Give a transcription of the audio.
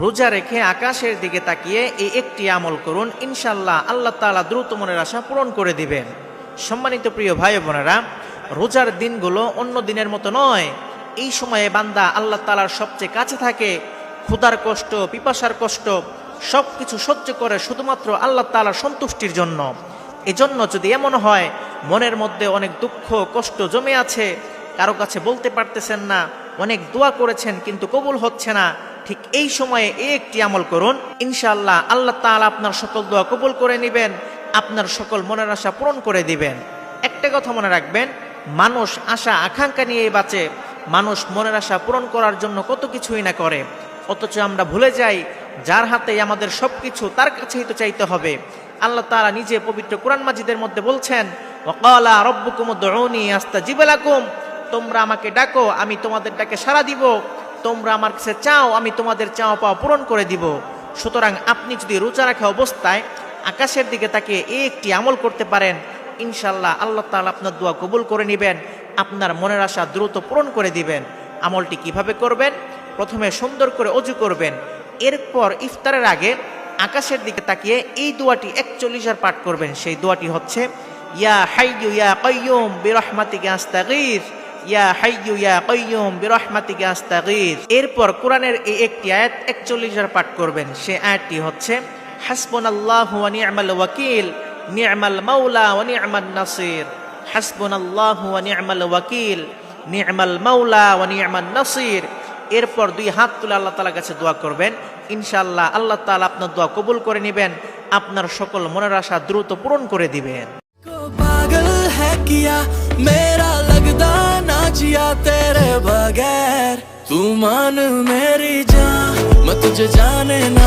রোজা রেখে আকাশের দিকে তাকিয়ে এই একটি আমল করুন, ইনশাআল্লাহ আল্লাহ তাআলা দ্রুত মনের আশা পূরণ করে দিবেন। সম্মানিত প্রিয় ভাই বোনেরা, রোজার দিনগুলো অন্য দিনের মতো নয়। এই সময়ে বান্দা আল্লাহ তাআলার সবচেয়ে কাছে থাকে। ক্ষুধার কষ্ট, পিপাসার কষ্ট সব কিছু সহ্য করে শুধুমাত্র আল্লাহ তাআলার সন্তুষ্টির জন্য। এজন্য যদি এমন হয় মনের মধ্যে অনেক দুঃখ কষ্ট জমে আছে, কারো কাছে বলতে পারতেছেন না, অনেক দোয়া করেছেন কিন্তু কবুল হচ্ছে না, ঠিক এই সময়ে এই একটি আমল করুন, ইনশাআল্লাহ আল্লাহ তাআলা আপনার সকল দোয়া কবুল করে নেবেন, আপনার সকল মনের আশা পূরণ করে দিবেন। একটা কথা মনে রাখবেন, মানুষ আশা আকাঙ্ক্ষা নিয়েই বাঁচে। মানুষ মনের আশা পূরণ করার জন্য কত কিছুই না করে, অথচ আমরা ভুলে যাই যার হাতে আমাদের সবকিছু তার কাছেই তো চাইতে হবে। আল্লাহ তাআলা নিজে পবিত্র কোরআন মাজিদের মধ্যে বলছেন, ওয়াকালা রাব্বুকুম উদউনি আস্তাজিব লাকুম, তোমরা আমাকে ডাকো আমি তোমাদের ডাকে সাড়া দিব, তোমরা আমার কাছে চাও আমি তোমাদের চাওয়া পাওয়া পূরণ করে দিব। সুতরাং আপনি যদি রোজা রাখা অবস্থায় আকাশের দিকে তাকিয়ে এই একটি আমল করতে পারেন, ইনশাআল্লাহ আল্লাহ তাআলা আপনার দোয়া কবুল করে নেবেন, আপনার মনের আশা দ্রুত পূরণ করে দিবেন। আমলটি কিভাবে করবেন? প্রথমে সুন্দর করে ওযু করবেন, এরপর ইফতারের আগে আকাশের দিকে তাকিয়ে এই দোয়াটি ৪১ বার পাঠ করবেন। সেই দোয়াটি হচ্ছে, ইয়া হাইয়্যু ইয়া কাইয়্যুম বিরহমাতিকা আস্তাগীথ, ইয়া হাইয়্যু ইয়া কাইয়্যুম বিরহমাতিকা আস্তাগীথ। এরপর কোরআনের এই একটি আয়াত ৪১ বার পাঠ করবেন। সেই আয়াতটি হচ্ছে, হাসবুনাল্লাহু ওয়া নি'মাল ওয়াকিল, নি'মাল মাওলা ওয়া নি'মান নাসির। হাসবুনাল্লাহু ওয়া নি'মাল ওয়াকিল, নি'মাল মাওলা ওয়া নি'মান নাসির। এরপর দুই হাত তুলে আল্লাহ তাআলার কাছে দোয়া করবেন, ইনশাআল্লাহ আল্লাহ তাআলা আপনার দোয়া কবুল করে নেবেন, আপনার সকল মনের আশা দ্রুত পূরণ করে দিবেন। পাগল है किया मेरा लगदा ना जिया तेरे बगैर, तू मान मेरी जान मैं तुझे जाने ना।